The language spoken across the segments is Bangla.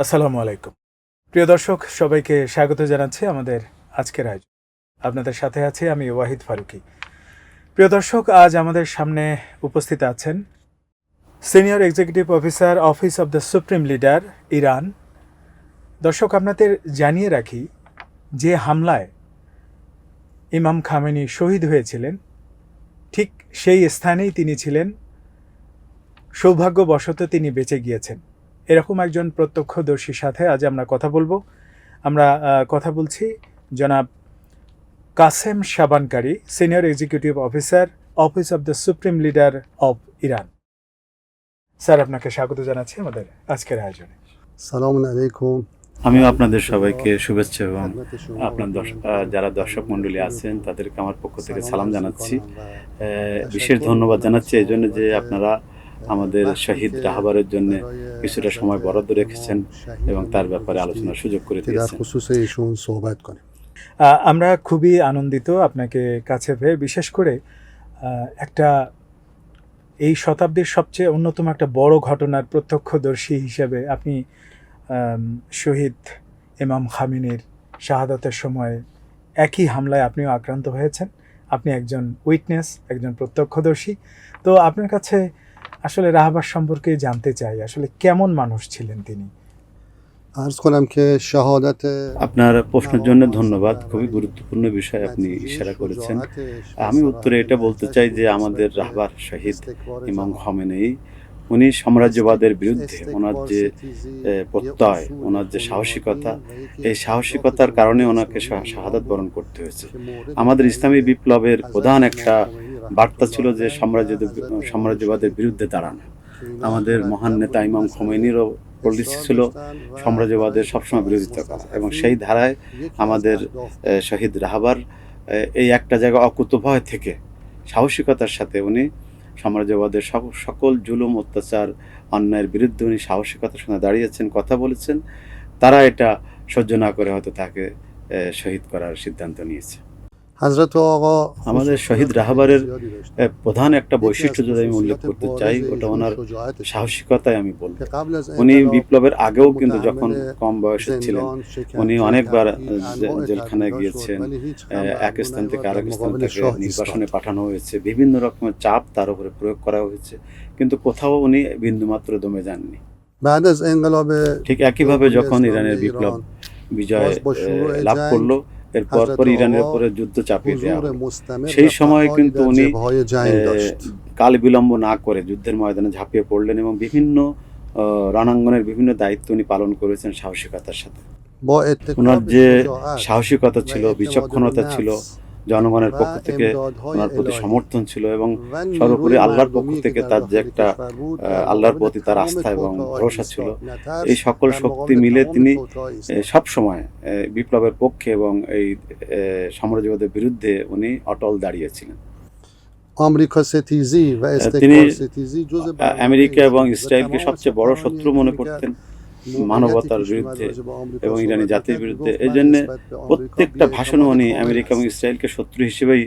আসসালামু আলাইকুম। প্রিয় দর্শক, সবাইকে স্বাগত জানাচ্ছি আমাদের আজকের আয়োজন। আপনাদের সাথে আছি আমি ওয়াহিদ ফারুকী। প্রিয় দর্শক, আজ আমাদের সামনে উপস্থিত আছেন senior executive officer, office of the supreme leader, Iran. দর্শক, আপনাদের জানিয়ে রাখি, যে হামলায় ইমাম খামেনি শহীদ হয়েছিলেন, ঠিক সেই স্থানেই তিনি ছিলেন। সৌভাগ্যবশত তিনি বেঁচে গিয়েছেন। এরকম একজন প্রত্যক্ষদর্শীর সাথে আজ আমরা কথা বলবো। আমরা কথা বলছি জনাব Qasem Shabankari, senior executive officer, office of the supreme leader of Iran. Sir, আপনাকে স্বাগত জানাচ্ছি আমাদের আজকের আয়োজনে। সালাম আলাইকুম। আমিও আপনাদের সবাইকে শুভেচ্ছা এবং আপনার যারা দর্শক মণ্ডলী আছেন তাদেরকে আমার পক্ষ থেকে সালাম জানাচ্ছি। বিশেষ ধন্যবাদ জানাচ্ছি এই জন্য যে আপনারা আমাদের শহীদ রাহবারের জন্য কিছুটা সময় বরাদ্দ রেখেছেন এবং তার ব্যাপারে আলোচনার সুযোগ করে দিয়েছেন। আমরা খুবই আনন্দিত আপনাকে কাছে পেয়ে, বিশেষ করে একটা এই শতাব্দীর সবচেয়ে অন্যতম একটা বড় ঘটনার প্রত্যক্ষদর্শী হিসেবে আপনি শহীদ ইমাম খামেনির শাহাদাতের সময় একই হামলায় আপনিও আক্রান্ত হয়েছেন। আপনি একজন উইটনেস, একজন প্রত্যক্ষদর্শী। তো আপনার কাছে আসলে রাহবার সম্পর্কে জানতে চাই, আসলে কেমন মানুষ ছিলেন তিনি? আপনার প্রশ্নের জন্য ধন্যবাদ। খুবই গুরুত্বপূর্ণ বিষয় আপনি ইশারা করেছেন। আমি উত্তরে এটা বলতে চাই যে আমাদের রাহবার শহীদ ইমাম খামেনি, উনি সাম্রাজ্যবাদের বিরুদ্ধে ওনার যে প্রত্যয়, ওনার যে সাহসিকতা, এই সাহসিকতার কারণে ওনাকে শাহাদাত বরণ করতে হয়েছে। আমাদের ইসলামী বিপ্লবের প্রধান একটা বার্তা ছিল যে সাম্রাজ্যবাদের বিরুদ্ধে দাঁড়ানো। আমাদের মহান নেতা ইমাম খামেনিরও পলিসি ছিল সাম্রাজ্যবাদের সবসময় বিরোধিতা করা, এবং সেই ধারায় আমাদের শহীদ রাহবার এই একটা জায়গা অকুতোভয় থেকে সাহসিকতার সাথে উনি সাম্রাজ্যবাদের সকল জুলুম, অত্যাচার, অন্যায়ের বিরুদ্ধে উনি সাহসিকতার সঙ্গে দাঁড়িয়েছেন, কথা বলেছেন। তারা এটা সহ্য না করে হয়তো তাকে শহীদ করার সিদ্ধান্ত নিয়েছে। আমাদের শহীদ রাহবারের প্রধান একটা বৈশিষ্ট্য যদি আমি উল্লেখ করতে চাই, ওটা ওনার সাহসিকতাই আমি বলবো। উনি বিপ্লবের আগেও কিন্তু যখন কম বয়সে ছিলেন, উনি অনেকবার জেলখানায় গিয়েছেন। এক স্থান থেকে আরেক স্থান থেকে নির্বাসনে পাঠানো হয়েছে, বিভিন্ন রকমের চাপ তার উপরে প্রয়োগ করা হয়েছে, কিন্তু কোথাও উনি বিন্দুমাত্র দমে যাননি। ঠিক একইভাবে যখন ইরানের বিপ্লব বিজয় লাভ করলো, এরপর ইরানের উপরে যুদ্ধ চাপিয়ে দেওয়া হলো, সেই সময় কিন্তু উনি কাল বিলম্ব না করে যুদ্ধের ময়দানে ঝাঁপিয়ে পড়লেন এবং বিভিন্ন রণাঙ্গনের বিভিন্ন দায়িত্ব উনি পালন করেছেন সাহসিকতার সাথে। ওনার যে সাহসিকতা ছিল, বিচক্ষণতা ছিল, জনগণের পক্ষ থেকে ওনার প্রতি সমর্থন ছিল, এবং সর্বোপরি আল্লাহর পক্ষ থেকে তার যে একটা আল্লাহর প্রতি তার আস্থা এবং ভরসা ছিল, এই সকল শক্তি মিলে তিনি সব সময় বিপ্লবের পক্ষে এবং এই সাম্রাজ্যবাদের বিরুদ্ধে উনি অটল দাঁড়িয়েছিলেন। তিনি আমেরিকা এবং ইসরায়েলকে সবচেয়ে বড় শত্রু মনে করতেন, মানবতার বিরুদ্ধে এবং ইরানি জাতির বিরুদ্ধে। এই জন্য প্রত্যেকটা ভাষণে উনি আমেরিকা এবং ইসরায়েলকে শত্রু হিসেবেই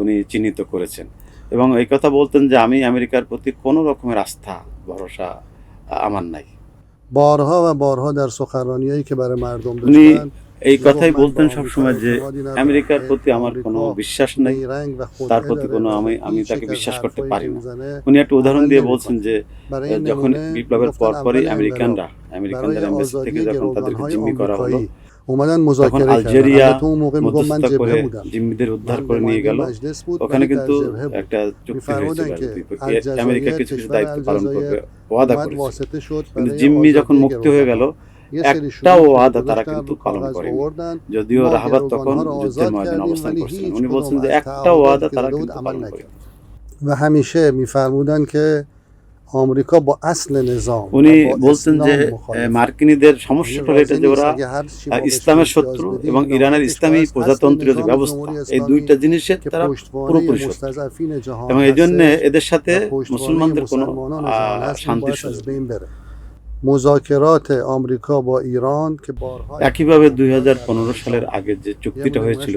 উনি চিহ্নিত করেছেন, এবং এই কথা বলতেন যে আমি আমেরিকার প্রতি কোনো রকমের আস্থা ভরসা আমার নাই। উনি এই কথাই বলতেন সবসময় যে আমেরিকার প্রতি আমার কোনো বিশ্বাস নাই, তার প্রতি কোনো আমি তাকে বিশ্বাস করতে পারি না। উনি একটা উদাহরণ দিয়ে বলছেন যে যখন বিপ্লবের পরপরই আমেরিকানরা এমবাসি থেকে যখন তাদেরকে জিম্মি করা হলো, তখন আলজেরিয়া মধ্যস্থতা করে জিম্মিদের উদ্ধার করে নিয়ে গেল। ওখানে কিন্তু একটা চুক্তি হয়েছিল, আমেরিকা কিছু কিছু দায়িত্ব পালন করবে ওয়াদা করেছে, কিন্তু জিম্মি যখন মুক্তি হয়ে গেল, একটাও ওয়াদা তারা কিন্তু পালন করেনি। যদিও রাহবার তখন যুদ্ধের ময়দানে অবস্থান করছিলেন, উনি বলছেন যে একটা ওয়াদা তারা কিন্তু পালন করেনি। উনি বলছেন যে মার্কিনীদের সমস্যাটা হলো এটা যে ওরা ইসলামের শত্রু এবং ইরানের ইসলামী প্রজাতন্ত্রীয় যে ব্যবস্থা, এই দুইটা জিনিসের তারা পুরোপুরি শত্রু, এবং এই জন্য এদের সাথে মুসলমানদের কোনো শান্তির সুযোগ নেই। একইভাবে 2015 সালের আগে যে চুক্তিটা হয়েছিল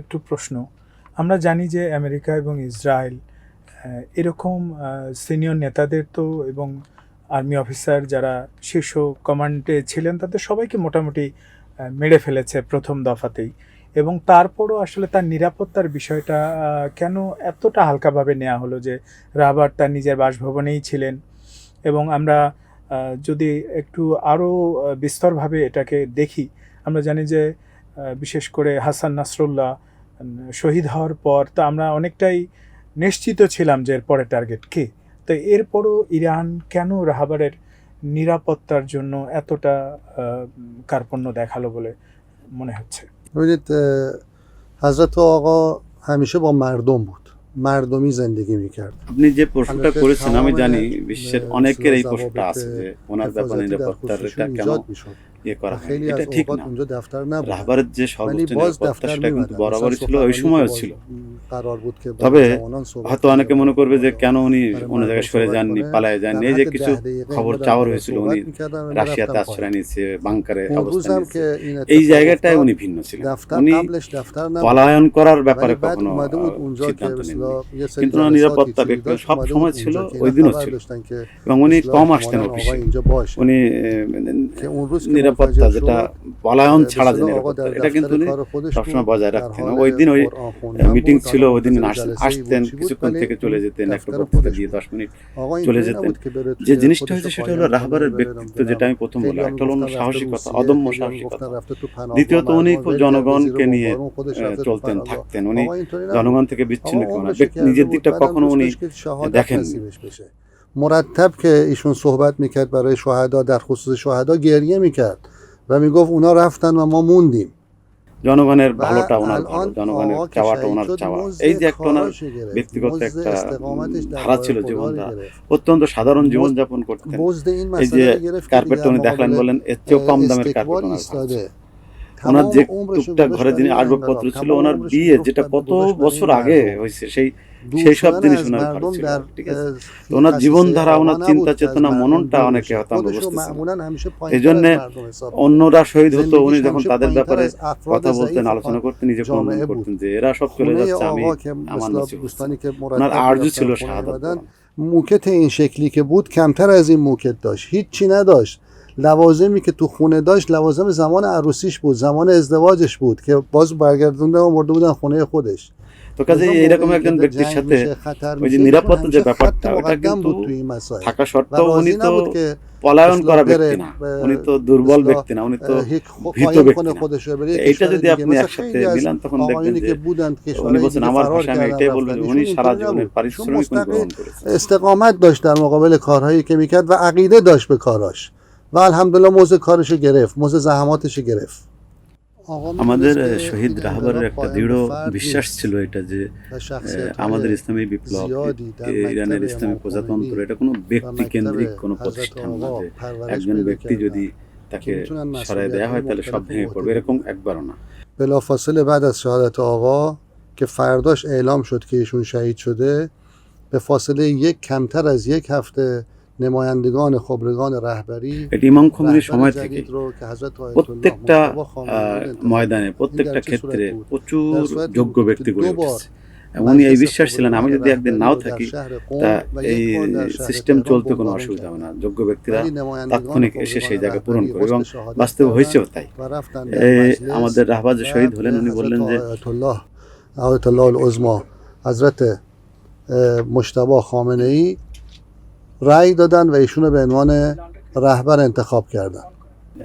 একটু প্রশ্ন, আমরা জানি যে আমেরিকা এবং ইসরায়েল এরকম সিনিয়র নেতাদের তো এবং আর্মি অফিসার যারা শীর্ষ কমান্ডে ছিলেন তাদের সবাইকে মোটামুটি মেরে ফেলেছে প্রথম দফাতেই, এবং তারপরও আসলে তার নিরাপত্তার বিষয়টা কেন এতটা হালকাভাবে নেওয়া হলো যে রাহাবার তার নিজের বাসভবনেই ছিলেন। এবং আমরা যদি একটু আরও বিস্তরভাবে এটাকে দেখি, আমরা জানি যে বিশেষ করে হাসান নাসরুল্লাহ শহীদ হওয়ার পর তো আমরা অনেকটাই নিশ্চিত ছিলাম যে এরপরে টার্গেট কে। তো এরপরও ইরান কেন রাহাবারের নিরাপত্তার জন্য এতটা কার্পণ্য দেখালো বলে মনে হচ্ছে? ببینید حضرت آقا همیشه با مردم بود، مردمی زندگی میکرد. আপনি যে প্রশ্নটা البته করেছেন আমি تمام জানি বিশ্বের অনেকের এই ضوابط প্রশ্নটা আছে যে ওনার ব্যাপারে حفاظتی در নিরাপত্তার خصوصشون এটা কেন ایجاد میشد ইয়ে و করা হয়, خیلی এটা از ঠিক اوقات না। اونجا دفتر نبود. রাহবারের যে ولی সর্বোচ্চ باز নিরাপত্তা دفتر সেটা কিন্তু میمدن. বরাবরই ছিল, ওই سخنرانی که সময়ও باز ছিল। قرار بود که তবে با جوانان صحبت হয়তো অনেকে মনে করবে যে কেন উনি برای অন্য জায়গায় مردم সরে صحبت যাননি, کنه. পালায় যাননি। در এই যে حد কিছু 10 دقیقه খবর اینا در চাওয়ার بالا হয়েছিল, صحبت উনি می‌کردن و রাশিয়াতে می‌رفتن আশ্রয় پایین. নিয়েছে, বাংকারে اون روز অবস্থান هم নিয়েছে। که این এই اتفاق জায়গাটায় افتاد উনি ভিন্ন ছিলেন। دفتر উনি قبلش دفتر نبود. পলায়ন করার ব্যাপারে ولی بعد কখনো اومده بود اونجا که সিদ্ধান্ত به নেননি। اصطلاح یه سری কিন্তু ওনার جلساتی নিরাপত্তা چیزی ব্যক্তি داشت সব اومده সময় بود ছিল, اونجا که ওই اینا দিনও خبر ছিল। داشتن که এবং به উনি اصطلاح কম আসতেন احتمالاً অফিসে। آقا اینجا باشه. উনি که اون روز که নিরাপত্তা منفجر যেটা شد পলায়ন به ছাড়া যে اصطلاح آقا নিরাপত্তা, در এটা কিন্তু دفتر উনি کار خودش সবসময় بود বজায় در রাখতেন। حال ওই দিন ওই قرآن خوندن মিটিং بود. ছিল, حالا ওই দিন منتظر আসতেন, جلسه‌ای بود چی بود কিছুক্ষণ ولی থেকে চলে اون যেতেন, একটা دفتر বক্তৃতা خودش দিয়ে بود. 10 মিনিট آقا চলে اینطوری যেতেন। نبود که بره যে توی জিনিসটা خودش হয়েছে رو সেটা قایم হলো کنه রাহবারের بره ব্যক্তিত্ব, نمیدونم যেটা আমি প্রথম خیلی বললাম, هم একটা হলো میگفتن ওনার رفته সাহসিকতা, روسیه অদম্য خیلی هم میگفتن সাহসিকতা। رفته تو پناهگاه দ্বিতীয়ত উনি مردم খুব ول کرده زیر জনগণকে নিয়ে بمبارون خودش رفته تو চলতেন, پناهگاه. থাকতেন। উনি آقا اینطوری জনগণ نبود. থেকে বিচ্ছিন্ন آقا কোনো عمرش না, کرده নিজের بود. দিকটা بعدم কখনো دوست উনি داشت که شهادت দেখেননি। نصیبش بشه. مرتب که ایشون صحبت میکرد برای شهدا در خصوص شهدا گریه میکرد و میگفت اونا رفتن و ما موندیم. জনগণের و ভালোটা ওনার ভালো, الان জনগণের آقا که চাওয়াটা شهید ওনার شد চাওয়া। مزد এই যে একটা ওনার کاراش گرفت، ব্যক্তিগত مزد একটা استقامتش در ধারা راه ছিল خدا رو জীবনধারা, گرفت. অত্যন্ত সাধারণ مزد জীবনযাপন করতেন। مزد این এই যে مسئله رو گرفت که কার্পেটটা دیگه উনি দেখলেন, مقابل বলেন এর চেয়েও কম দামের কার্পেট استکبار ওনার ঘর ছিল। ایستاده. ওনার تمام যে عمرش رو টুকটাক گذاشت ঘরে برای যিনি این আসবাবপত্র انقلاب. ছিল, تمام ওনার عمرش رو বিয়ে যেটা گذاشت কত برای বছর این আগে مردم. হয়েছে, সেই دور সব شدن জিনিস از ওনার ঘরে مردم ছিল। در ঠিক আছে, তো این ওনার خصیصه জীবনধারা, آقا ওনার نبود চিন্তা که از চেতনা, مردم মননটা دور অনেকে بشه. হয়তো আমরা خودش رو বুঝতেছি না। معمولا همیشه এই پایین‌تر জন্যে از مردم حساب می‌کرد. অন্যরা শহীদ হতো, উনি زندگیش যখন همیشه তাদের پایین‌تر ব্যাপারে از افراد কথা বলতেন, ضعیف আলোচনা করতেন, নিজেকে جامعه অনুমান بود. করতেন যে এরা সব চলে خونه যাচ্ছে, আমি آقا که আমার مثلا নসিব হচ্ছে। دوستانی که ওনার مرتب আরজু ছিল میرفتن خونه শাহাদাত می‌آمدن বরণ। موکت این شکلی که بود کمتر از این موکت داشت، هیچی نداشت. لوازمی که تو خونه داشت لوازم زمان عروسیش بود، زمان ازدواجش بود که باز برگردونده و مرده بودن خونه خودش. তো কাজে لذا এইরকম موقعی একজন که ব্যক্তির جنگ সাথে میشه خطر ওই যে میشه ایشون নিরাপত্তা যে همیشه خط ব্যাপারটা, ওটা مقدم কিন্তু بود توی این مسائل থাকা و সত্ত্বেও উনি راضی তো نبود که পলায়ন اصلا করা بره ব্যক্তি না, উনি তো দুর্বল اصلا ব্যক্তি না, উনি তো یک ভীত قایم ব্যক্তি کنه না। خودش رو بره یک এইটা کشور যদি دیگه. আপনি مثل একসাথে خیلی از মিলান তখন দেখবেন آقایونی যে که بودن উনি کشورهای বলছেন دیگه আমার فرار ভাষায় আমি کردن এটাই বলবো رفتن. যে ایشون উনি সারা اینطوری জীবনের نبود. ایشون পারিশ্রমিক উনি مستقل গ্রহণ করেছেন। استقامت داشت در مقابل کارهایی که میکرد و عقیده داشت به کاراش و الحمدلله موضع کارشو گرفت، موضع زحماتشو گرفت. آقا আমাদের میدونست که শহীদ این রাহবারের انقلاب একটা قائم দৃঢ় به فرد বিশ্বাস نیست ছিল এটা যে و شخصیت‌های আমাদের ইসলামী বিপ্লব, زیادی در ইরানের مکتب ইসলামী امام প্রজাতন্ত্র, خمینی এটা কোনো و ব্যক্তি مکتب কেন্দ্রিক কোনো حضرت প্রতিষ্ঠান না آقا যে پرورش একজন پیدا ব্যক্তি যদি کردن তাকে که میتونن সরায় দেওয়া হয় مسئولیت‌های তাহলে সব مختلف ভেঙে رو পড়বে, عهده এরকম بگیرن. একবারও না। بلافاصله بعد از شهادت آقا که فرداش اعلام شد که ایشون شهید شده، به فاصله یک کمتر از یک هفته نمایندگان خبرگان رهبری এটি ইমাম খোমেনির رهبر সময় থেকে جدید رو که حضرت آیت الله প্রত্যেকটা مجتبی خامنه‌ای بود انتخاب ময়দানে, کردن. این প্রত্যেকটা در چه ক্ষেত্রে صورت بود؟ প্রচুর در صورتی যোগ্য بود ব্যক্তি که গড়ে دو بار উঠেছে। উনি এই مجلس বিশ্বাস ছিলেন, আমি خبرگان যদি একদিন رهبری নাও رو در থাকি شهر তা قم و এই یک بار در شهر সিস্টেম تهران চলতে কোনো بمبارون অসুবিধা হবে না, کردن. যোগ্য ব্যক্তিরা ولی نمایندگان তাৎক্ষণিক এসে সেই خبرگان জায়গা পূরণ رهبری করে এবং غسل شهادت বাস্তবে হয়েছেও کردن তাই। و رفتن در এই مجلس আমাদের রাহবার যে শহীদ و হলেন, به উনি حضرت বললেন যে آیت الله العظما حضرت مجتبی خامنه‌ای رأی دادن و ایشونو به عنوان رهبر انتخاب کردن.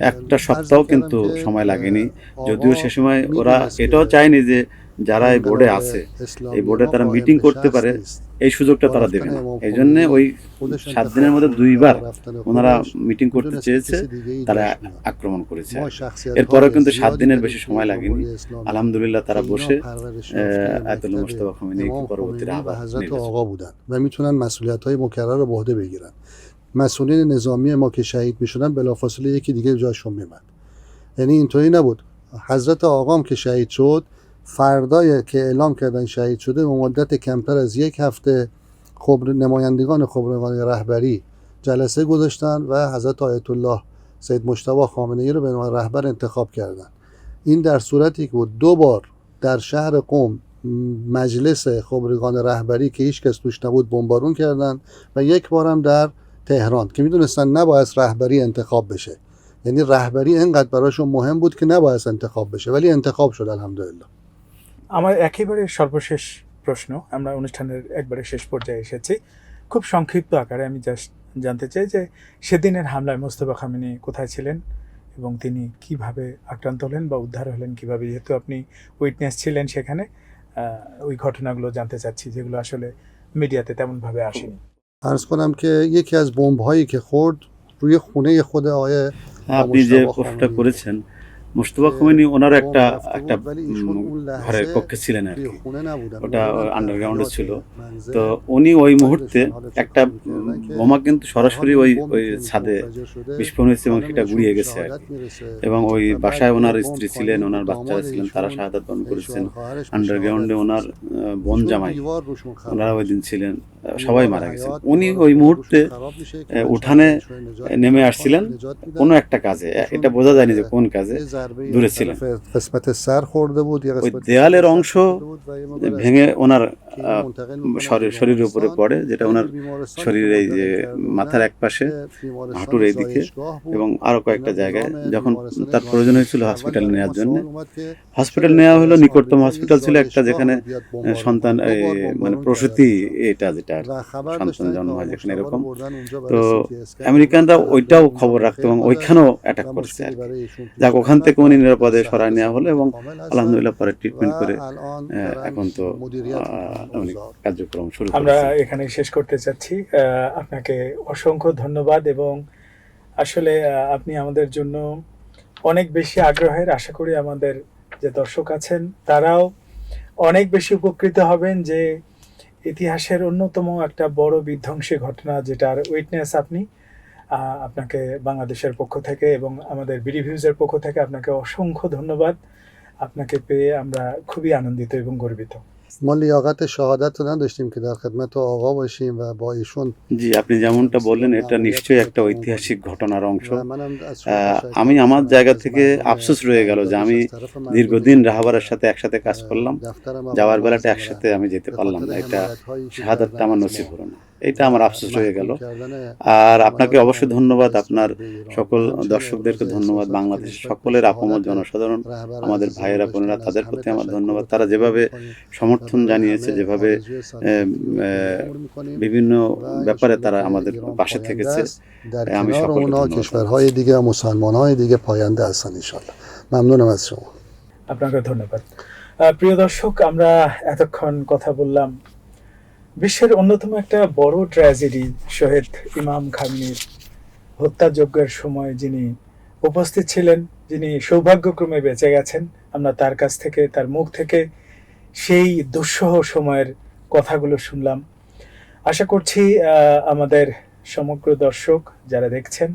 একটা সপ্তাহ কিন্তু সময় লাগেনি, যদিও সে সময় ওরা এটাও চায়নি যে যারা এই বোর্ডে আছে, এই বোর্ডে তারা মিটিং করতে পারে, এই সুযোগটা তারা দেবে না। এই জন্য ওই 7 দিনের মধ্যে 2 বার ওনারা মিটিং করতে চেয়েছে, তারা আক্রমণ করেছে। এরপরেও কিন্তু 7 দিনের বেশি সময় লাগেনি। আলহামদুলিল্লাহ তারা বসে আয়াতুল্লাহ মুজতবা খোমেনি পরবর্তী রাহবার حضرت آقا بودن و میتونن مسئولیت‌های مکرر رو به عهده بگیرن. مسئولین نظامی ما که شهید میشدن بلافاصله یکی دیگه جاشون میمد. یعنی اینطوری نبود. حضرت آقام که شهید شد، فردای که اعلام کردن شهید شده، به مدت کمتر از یک هفته نمایندگان خبرگان رهبری جلسه گذاشتن و حضرت آیت الله سید مجتبی خامنه‌ای رو به عنوان رهبر انتخاب کردن. این در صورتی که بود 2 بار در شهر قم مجلس خبرگان رهبری که هیچ کس توش نبود بمبارون کردن و یک بارم در تهران که میدونستن نباید رهبری انتخاب بشه. یعنی رهبری اینقدر براشون مهم بود که نباید انتخاب بشه ولی انتخاب شد الحمدلله. আমার একেবারে সর্বশেষ প্রশ্ন, আমরা অনুষ্ঠানের একবারে শেষ পর্যায়ে এসেছি, খুব সংক্ষিপ্ত আকারে আমি জাস্ট জানতে চাই যে সেদিনের হামলায় মোস্তফা খামেনি কোথায় ছিলেন এবং তিনি কিভাবে আক্রান্ত হলেন বা উদ্ধার হলেন কিভাবে, যেহেতু আপনি উইটনেস ছিলেন সেখানে, ওই ঘটনাগুলো জানতে চাচ্ছি যেগুলো আসলে মিডিয়াতে তেমনভাবে আসেনি. عرض کنم که یکی از بمب‌هایی که خورد روی خونه خود آقای আপনি যে প্রশ্নটা করেছেন, মোস্তফা খোমেনি ওনার একটা ঘরের কক্ষে ছিলেন আর কি, ওটা আন্ডারগ্রাউন্ডে ছিল। তো উনি ওই মুহূর্তে একটা বোমা কিন্তু সরাসরি ওই ছাদে বিস্ফোরণ হয়েছে এবং সেটা গুড়িয়ে গেছে আর কি। এবং ওই বাসায় ওনার স্ত্রী ছিলেন, ওনার বাচ্চারা ছিলেন, তারা শাহাদাত বরণ করেছেন। আন্ডারগ্রাউন্ডে ওনার বোন জামাই ওনারা ওই দিন ছিলেন, সবাই মারা গেছেন। উনি ওই মুহূর্তে উঠানে নেমে আসছিলেন কোনো একটা কাজে, এটা বোঝা যায়নি যে কোন কাজে, দূরে ছিলেন। ওই দেয়ালের অংশ ভেঙে ওনার শরীরের উপরে পড়ে, যেটা ওনার শরীরের এই যে মাথার এক পাশে, হাঁটুর এই দিকে এবং আরো কয়েকটা জায়গায়। যখন তার প্রয়োজন হয়েছিল হসপিটালে নেওয়ার জন্য, হসপিটাল নেওয়া হলো, নিকটতম হসপিটাল ছিল একটা যেখানে সন্তান মানে প্রসূতি, এটা যেটা সন্তান জন্ম হয় যেখানে, এরকম। তো আমেরিকানরা ওইটাও খবর রাখতো এবং ওইখানেও অ্যাটাক করছে আর কি। যাক, ওখান থেকে উনি নিরাপদে সরায় নেওয়া হলো এবং আলহামদুলিল্লাহ পরে ট্রিটমেন্ট করে এখন তো উনি কার্যক্রম শুরু করেছে। আমরা এখানে শেষ করতে চাচ্ছি। আপনাকে অসংখ্য ধন্যবাদ এবং আসলে আপনি আমাদের জন্য অনেক বেশি আগ্রহের। আশা করি আমাদের যে দর্শক আছেন তারাও অনেক বেশি উপকৃত হবেন যে ইতিহাসের অন্যতম একটা বড় বিধ্বংসী ঘটনা যেটার উইটনেস আপনি। আপনাকে বাংলাদেশের পক্ষ থেকে এবং আমাদের বিডিভিউজের পক্ষ থেকে আপনাকে অসংখ্য ধন্যবাদ। আপনাকে পেয়ে আমরা খুবই আনন্দিত এবং গর্বিত। ما لیاقت شهادت رو نداشتیم که در خدمت آقا باشیم و با ایشون। জি, আপনি যেমনটা বললেন এটা নিশ্চয়ই একটা ঐতিহাসিক ঘটনার অংশ। আমি আমার জায়গা থেকে আফসোস রয়ে গেল যে আমি দীর্ঘদিন রাহাবারের সাথে একসাথে কাজ করলাম, যাওয়ার বেলাটা একসাথে আমি যেতে পারলাম না, এটা শাহাদাতটা আমার নসিব হলো না, এটা আমার আফসোস হয়ে গেল। আর আপনাকে অবশ্যই ধন্যবাদ, আপনার সকল দর্শকদেরকে ধন্যবাদ, বাংলাদেশের সকলের আপামর জনসাধারণ, আমাদের ভাইয়েরা বোনেরা, তাদের প্রতি আমার ধন্যবাদ। তারা যেভাবে সমর্থন জানিয়েছে, যেভাবে বিভিন্ন ব্যাপারে তারা আমাদের পাশে থেকেছে, আমি সকলকে کشورهای دیگه و مسلمان‌های دیگه پاینده هستن ان شاءالله. ممنونم از شما. আপনাকে ধন্যবাদ। প্রিয় দর্শক, আমরা এতক্ষণ কথা বললাম বিশ্বের অন্যতম একটা বড় ট্র্যাজেডি, শহীদ ইমাম খামেনির হত্যাযজ্ঞের সময় যিনি উপস্থিত ছিলেন, যিনি সৌভাগ্যক্রমে বেঁচে গেছেন। আমরা তার কাছ থেকে, তার মুখ থেকে সেই দুঃসহ সময়ের কথাগুলো শুনলাম। আশা করছি আমাদের সমগ্র দর্শক যারা দেখছেন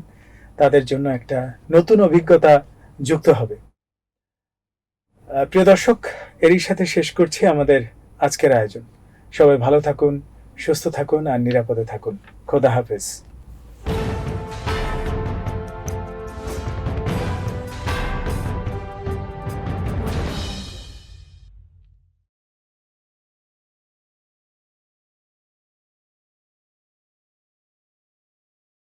তাদের জন্য একটা নতুন অভিজ্ঞতা যুক্ত হবে। প্রিয় দর্শক, এরই সাথে শেষ করছি আমাদের আজকের আয়োজন। সবাই ভালো থাকুন, সুস্থ থাকুন আর নিরাপদে থাকুন। খোদা হাফেজ।